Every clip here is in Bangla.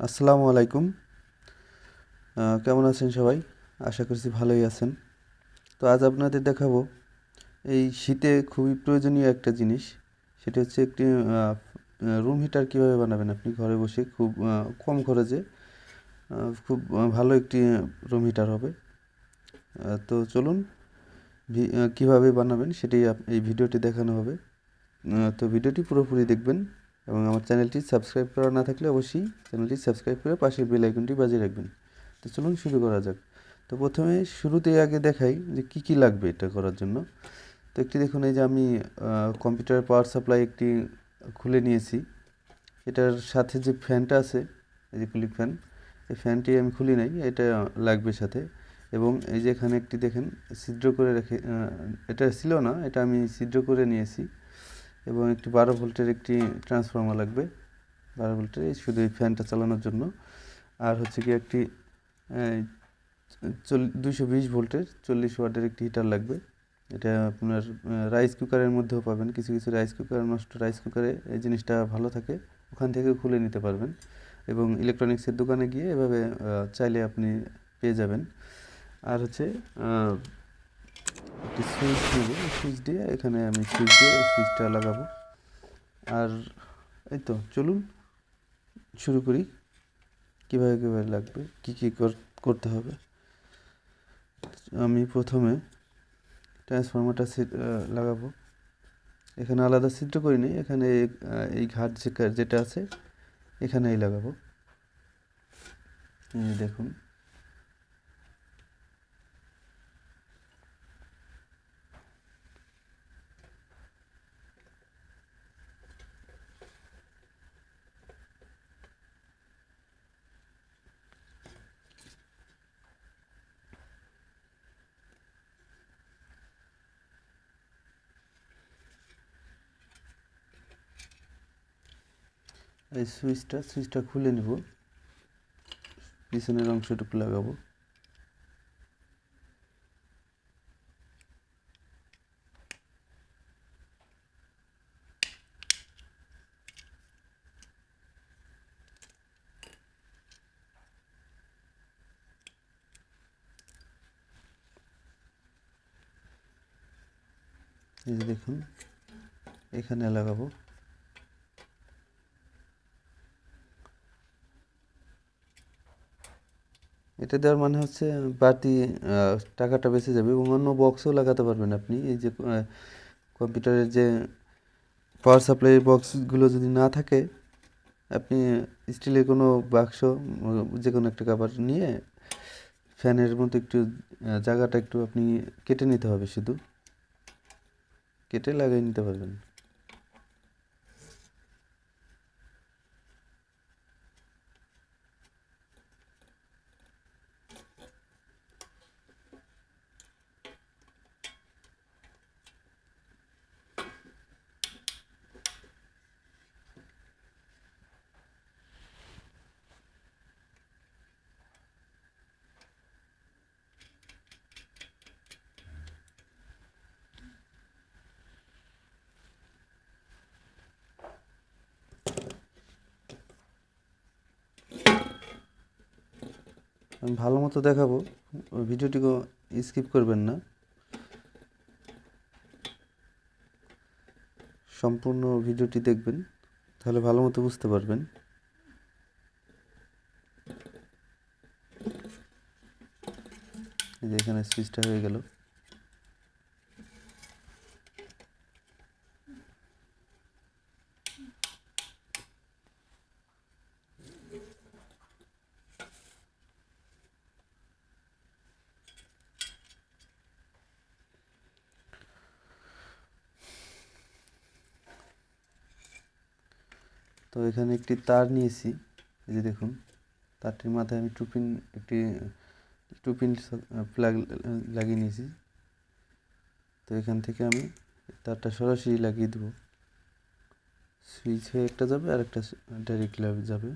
আসসালামু আলাইকুম। কেমন আছেন সবাই? আশা করছি ভালোই আছেন। তো আজ আপনাদের দেখাবো এই শীতে খুবই প্রয়োজনীয় একটা জিনিস। সেটা হচ্ছে একটি রুম হিটার কীভাবে বানাবেন আপনি ঘরে বসে খুব কম খরচে। খুব ভালো একটি রুম হিটার হবে। তো চলুন কীভাবে বানাবেন সেটাই এই ভিডিওটি দেখানো হবে। তো ভিডিওটি পুরোপুরি দেখবেন এবং আমার চ্যানেলটি সাবস্ক্রাইব করা না থাকলে অবশ্যই চ্যানেলটি সাবস্ক্রাইব করে পাশের বেল আইকনটি বাজিয়ে রাখবেন। তো চলুন শুরু করা যাক। তো প্রথমে শুরুতেই আগে দেখাই যে কী কী লাগবে এটা করার জন্য। তো একটি দেখুন, এই যে আমি কম্পিউটারের পাওয়ার সাপ্লাই একটি খুলে নিয়েছি। এটার সাথে যে ফ্যানটা আছে, এই যে কুলিং ফ্যান, এই ফ্যানটি আমি খুলি নাই, এটা লাগবে সাথে। এবং এই যে এখানে একটি দেখেন ছিদ্র করে রেখে, এটা ছিল না, এটা আমি ছিদ্র করে নিয়েছি। এবং একটি 12 ভোল্টের একটি ট্রান্সফর্মার লাগবে, 12 ভোল্টের, এই শুধু এই ফ্যানটা চালানোর জন্য। আর হচ্ছে কি একটি 220 ভোল্টের 40 ওয়াটের একটি হিটার লাগবে। এটা আপনার রাইস কুকারের মধ্যেও পাবেন, কিছু কিছু রাইস কুকার, নষ্ট রাইস কুকারে এই জিনিসটা ভালো থাকে, ওখান থেকে খুলে নিতে পারবেন। এবং ইলেকট্রনিক্সের দোকানে গিয়ে এভাবে চাইলে আপনি পেয়ে যাবেন। আর হচ্ছে একটি সুইচ নেব, সুইচ দিয়ে এখানে আমি সুইচটা লাগাবো। আর এই তো চলুন শুরু করি কীভাবে কীভাবে লাগবে, কী কী করতে হবে। আমি প্রথমে ট্রান্সফরমারটা লাগাবো। এখানে আলাদা ছিদ্র করিনি, এখানে এই ঘাট যেটা আছে এখানেই লাগাবো। এই দেখুন, এই সুইচটা খুলে নিব, পিছনের অংশটুকু লাগাবো। এই যে দেখুন, এখানে লাগাবো। এটা দেওয়ার মানে হচ্ছে বাড়তি টাকাটা বেঁচে যাবে এবং অন্য বক্সও লাগাতে পারবেন আপনি। এই যে কম্পিউটারের যে পাওয়ার সাপ্লাই বক্সগুলো যদি না থাকে, আপনি স্টিলের কোনো বাক্স, যে কোনো একটা কাভার নিয়ে ফ্যানের মতো একটু জায়গাটা একটু আপনি কেটে নিতে হবে, শুধু কেটে লাগিয়ে নিতে পারবেন। আমি ভালো মতো দেখাবো, ওই ভিডিওটিকে স্কিপ করবেন না, সম্পূর্ণ ভিডিওটি দেখবেন, তাহলে ভালো মতো বুঝতে পারবেন। এই যে এখানে সুইচটা হয়ে গেল। তো এখানে একটি তার নিয়েছি, এই যে দেখুন, তারটির মাথায় আমি একটি টুপিন প্লাগ লাগিয়ে নিয়েছি। তো এখান থেকে আমি তারটা সরাসরি লাগিয়ে দেবো, সুইচ হয়ে একটা যাবে আর একটা ডাইরেক্ট যাবে।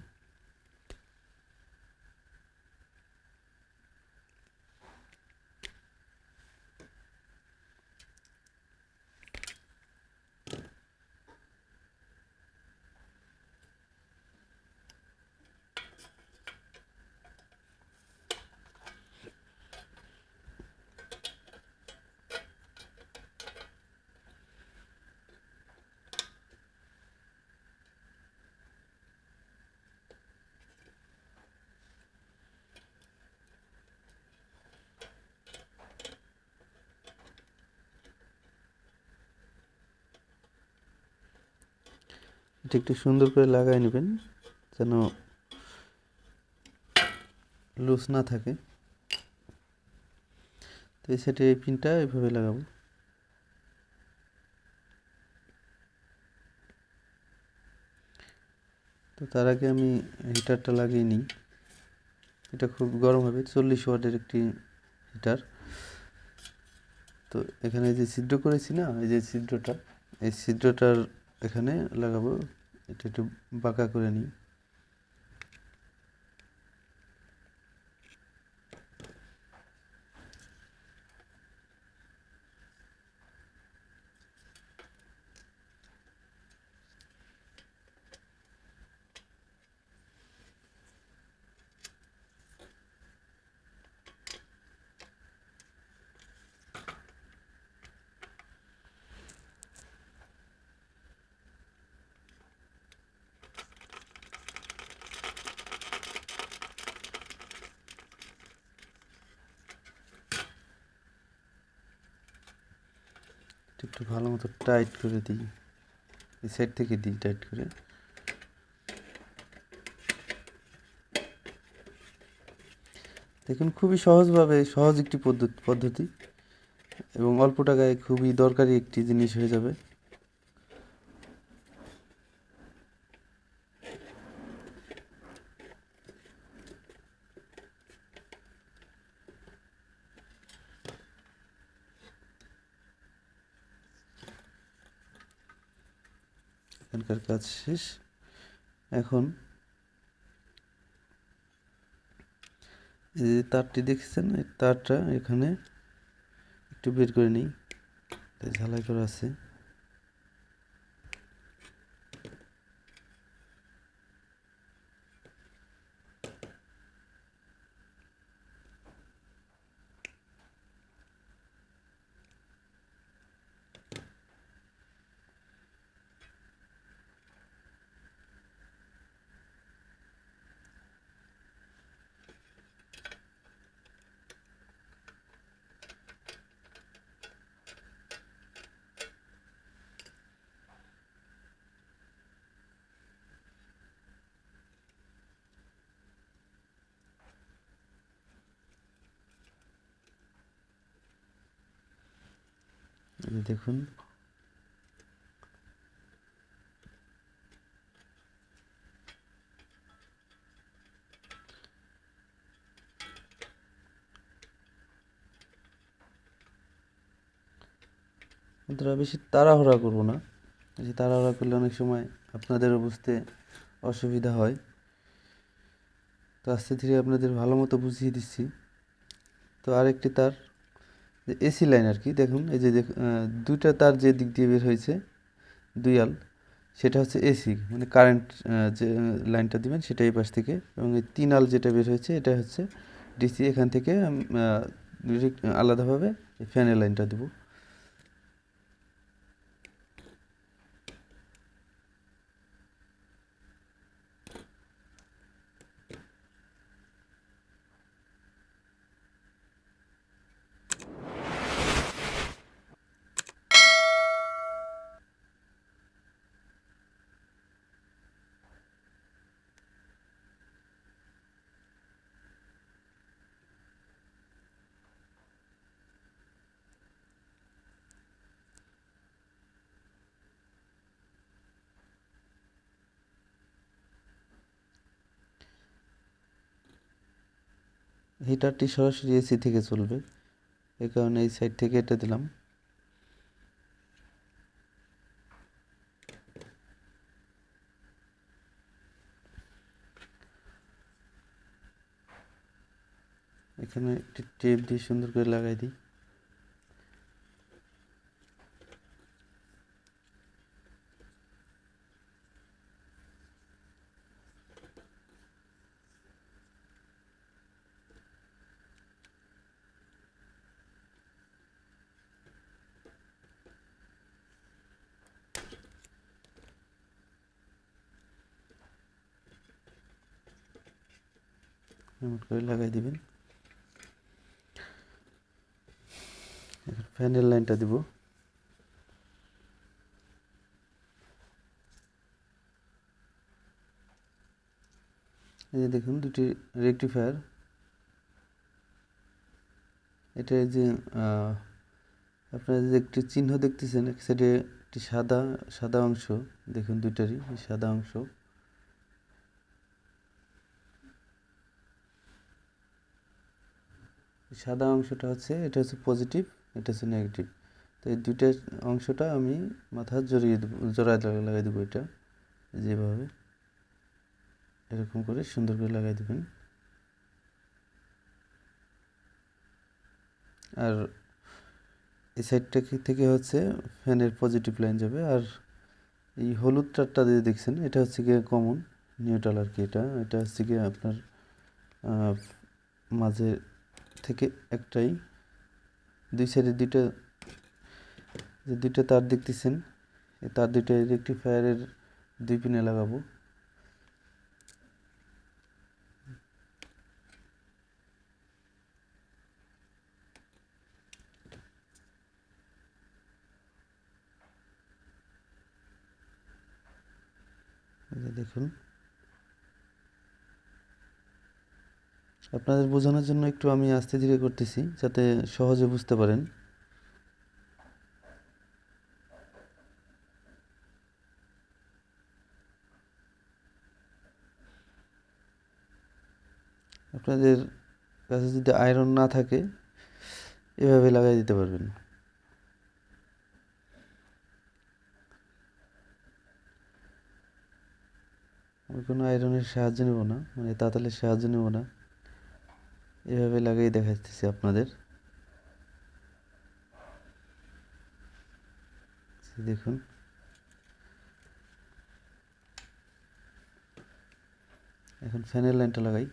এটা একটু সুন্দর করে লাগাই নেবেন যেন লুজ না থাকে। তো এই সাইডে এই পিনটা এইভাবে লাগাবো। তো তার আগে আমি হিটারটা লাগিয়ে নিই। এটা খুব গরম হবে, 40 ওয়াটের একটি হিটার। তো এখানে যে ছিদ্র করেছি না, এই যে ছিদ্রটা, এই ছিদ্রটার এখানে লাগাবো। এটা একটু বাঁকা করে নিই। একটু ভালো মতো টাইট করে দিই, এই সাইড থেকে দিই টাইট করে। দেখুন খুবই সহজভাবে, সহজ একটি পদ্ধতি এবং অল্প টাকায় খুবই দরকারি একটি জিনিস হয়ে যাবে। এখানকার কাজ শেষ। এখন এই যে তারটি দেখছেন, এই তারটা এখানে একটু বের করে নিই, ঝালাই করা আছে। এই যে দেখুন, বন্ধুরা বেশি তাড়াহুড়া করবো না। বেশি তাড়াহুড়া করলে অনেক সময় আপনাদেরও বুঝতে অসুবিধা হয়। তো আস্তে ধীরে আপনাদের ভালো মতো বুঝিয়ে দিচ্ছি। তো আরেকটি তার, যে এসি লাইন আর কি, দেখুন এই যে দুইটা তার যে দিক দিয়ে বের হয়েছে, দুইয়াল, সেটা হচ্ছে এসি, মানে কারেন্ট যে লাইনটা দিবেন সেটা এই পাশ থেকে। এবং এই 3 আল যেটা বের হয়েছে এটা হচ্ছে ডিসি। এখান থেকে আলাদাভাবে এই ফ্যানের লাইনটা দেবো। হিটারটি সরাসরি এসি থেকে চলবে, এই কারণে এই সাইড থেকে এটা দিলাম। এখানে একটি টেপ দিয়ে সুন্দর করে লাগাই দিই। এমন করে লাগাই দিবেন। এখন ফ্যানের লাইনটা দিব। এই যে দেখুন দুটি রেকটিফায়ার। এটা এই যে আপনারা যে একটি চিহ্ন দেখতেছেন, এক সাইডে একটি সাদা সাদা অংশ, দেখুন দুইটারই সাদা অংশ। সাদা অংশটা হচ্ছে, এটা হচ্ছে পজিটিভ, এটা হচ্ছে নেগেটিভ। তো এই দুইটা অংশটা আমি মাথা জড়িয়ে দেবো, লাগাই দেবো। এটা যেভাবে এরকম করে সুন্দর করে লাগাই দেবেন। আর এই সাইডটা থেকে হচ্ছে ফ্যানের পজিটিভ লাইন যাবে। আর এই হলুদ তারটা দিয়ে দেখছেন, এটা হচ্ছে গিয়ে কমন নিউট্রাল আর কি। এটা হচ্ছে গিয়ে আপনার মাঝে থেকে একটাই, দুই সাইডে দুইটা তার দেখতেছেন, এই তার দুইটা রেকটিফায়ারের দুই পিনে লাগাবো। দেখুন, আপনাদের বোঝানোর জন্য একটু আমি আস্তে ধীরে করতেছি যাতে সহজে বুঝতে পারেন। আপনাদের কাছে যদি আয়রন না থাকে, এভাবে লাগাই দিতে পারবেন। আমি কোনো আয়রনের সাহায্য নেব না, মানে তাঁতালের সাহায্য নেব না, এভাবে লাগাই দেখাচ্ছি আপনাদের। দেখুন, এখন ফ্যানের লাইনটা লাগাই।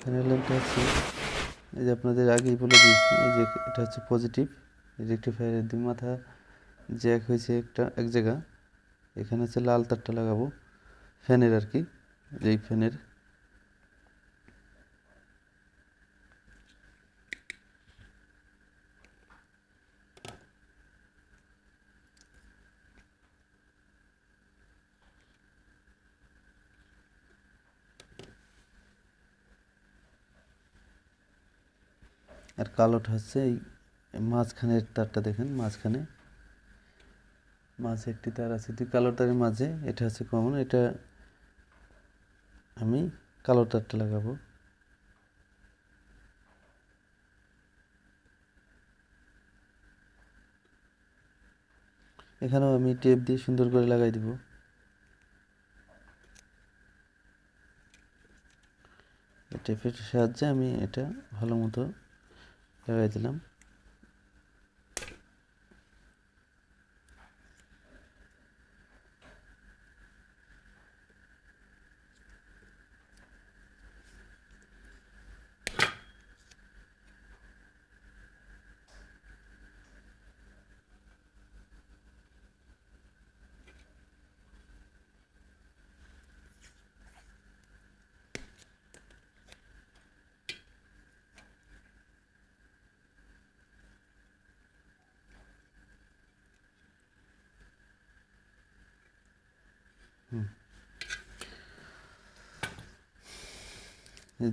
ফ্যানের লাইনটা হচ্ছে, এই যে আপনাদের আগেই বলে দিয়েছি, এই যে এটা হচ্ছে পজিটিভ, রেকটিফায়ারের দুই মাথা জ্যাক হয়েছে এক জায়গা। এখানে হচ্ছে লাল তারটা লাগাবো ফ্যানের আর কি, এই ফ্যানের। আর কালোটা হচ্ছে এই মাঝখানের তারটা, দেখেন মাঝে একটি তার আছে, দুই কালো তারের মাঝে, এটা হচ্ছে কমন, এটা আমি কালো তারটা লাগাবো। এখানেও আমি টেপ দিয়ে সুন্দর করে লাগাই দিব। টেপের সাহায্যে আমি এটা ভালো মতো লাগাই দিলাম।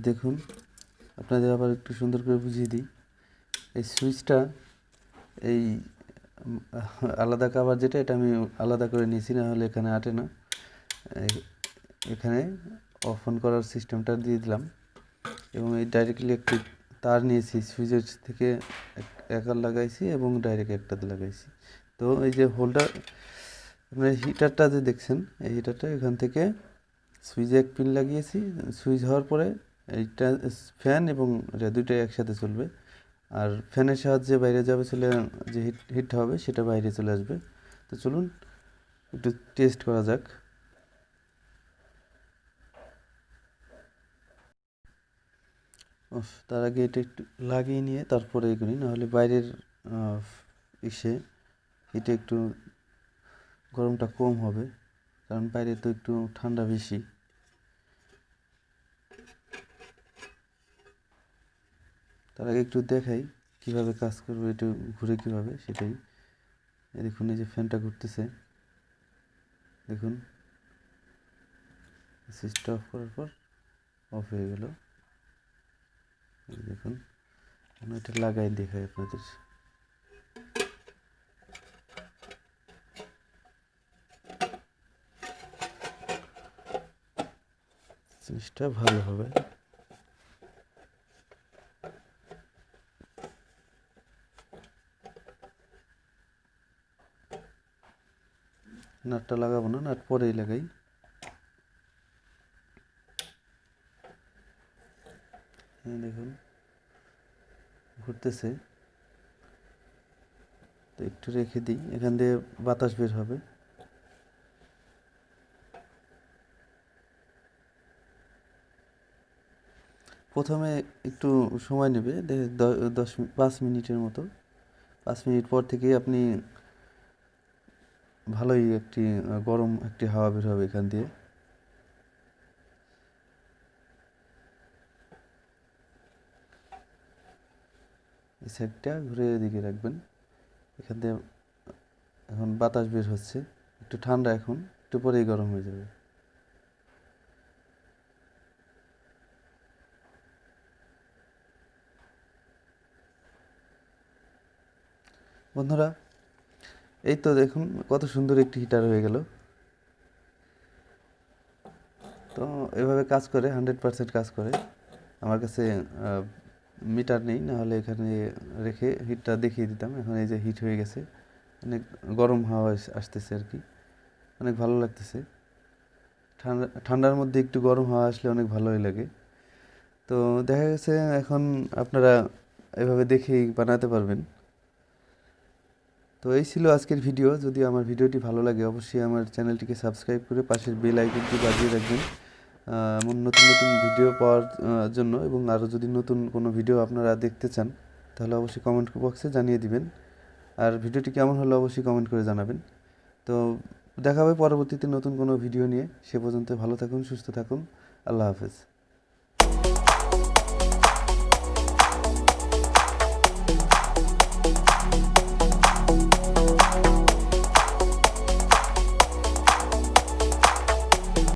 দেখুন, আপনাদের আবার একটু সুন্দর করে বুঝিয়ে দিই। এই সুইচটা, এই আলাদা কাভার যেটা, এটা আমি আলাদা করে নিয়েছি, না হলে এখানে আটে না। এখানে অফ অন করার সিস্টেমটা দিয়ে দিলাম, এবং এই ডাইরেক্টলি একটি তার নিয়েছি, সুইচের থেকে একার লাগাইছি এবং ডাইরেক্ট একটাতে লাগাইছি। তো এই যে হোল্ডার, আপনার হিটারটা যে দেখছেন, এই হিটারটা এখান থেকে সুইচে এক পিন লাগিয়েছি। সুইচ হওয়ার পরে এইটা ফ্যান এবং এটা দুইটাই একসাথে চলবে। আর ফ্যানের সাহায্যে বাইরে যাবে, যে হিট হবে সেটা বাইরে চলে আসবে। তো চলুন একটু টেস্ট করা যাক। তার আগে এটা একটু লাগিয়ে নিয়ে তারপরে এগুলি, নাহলে বাইরের ইসে হিটে একটু গরমটা কম হবে, কারণ বাইরে তো একটু ঠান্ডা বেশি। তার আগে একটু দেখাই কিভাবে কাজ করবে, একটু ঘুরে কিভাবে, সেটাই। এই দেখুন, এই যে ফ্যানটা ঘুরতেছে, দেখুন সুইচটা অফ করার পর অফ হয়ে গেল। দেখুন, আমি এটা লাগাই দেখাই আপনাদের। জিনিসটা ভালো হবে। নাটটা লাগাবো না, নাট পরেই লাগাই। দেখুন ঘুরতেছে, তো একটু রেখে দিই, এখান দিয়ে বাতাস বের হবে। প্রথমে একটু সময় নেবে, 5 মিনিটের মতো। 5 মিনিট পর থেকেই আপনি ভালোই একটি গরম একটি হাওয়া বের হবে এখান দিয়ে। এই সাইডটা ঘুরে এদিকে রাখবেন। এখান দিয়ে এখন বাতাস বের হচ্ছে, একটু ঠান্ডা, এখন একটু পরেই গরম হয়ে যাবে। বন্ধুরা, এই তো দেখুন কত সুন্দর একটি হিটার হয়ে গেল। তো এভাবে কাজ করে, 100% কাজ করে। আমার কাছে মিটার নেই, নাহলে এখানে রেখে হিটটা দেখিয়ে দিতাম। এখন এই যে হিট হয়ে গেছে, অনেক গরম হাওয়া আসতেছে আর কি, অনেক ভালো লাগতেছে। ঠান্ডার মধ্যে একটু গরম হাওয়া আসলে অনেক ভালোই লাগে। তো দেখা গেছে এখন আপনারা এভাবে দেখেই বানাতে পারবেন। তো এই ছিল আজকের ভিডিও। যদি আমার ভিডিওটি ভালো লাগে, অবশ্যই আমার চ্যানেলটিকে সাবস্ক্রাইব করে পাশের বেল আইকনটি বাজিয়ে রাখবেন এমন নতুন নতুন ভিডিও পাওয়ার জন্য। এবং আরও যদি নতুন কোনো ভিডিও আপনারা দেখতে চান, তাহলে অবশ্যই কমেন্ট বক্সে জানিয়ে দিবেন। আর ভিডিওটি কেমন হলো অবশ্যই কমেন্ট করে জানাবেন। তো দেখা হবে পরবর্তীতে নতুন কোনো ভিডিও নিয়ে। সে পর্যন্ত ভালো থাকুন, সুস্থ থাকুন। আল্লাহ হাফেজ।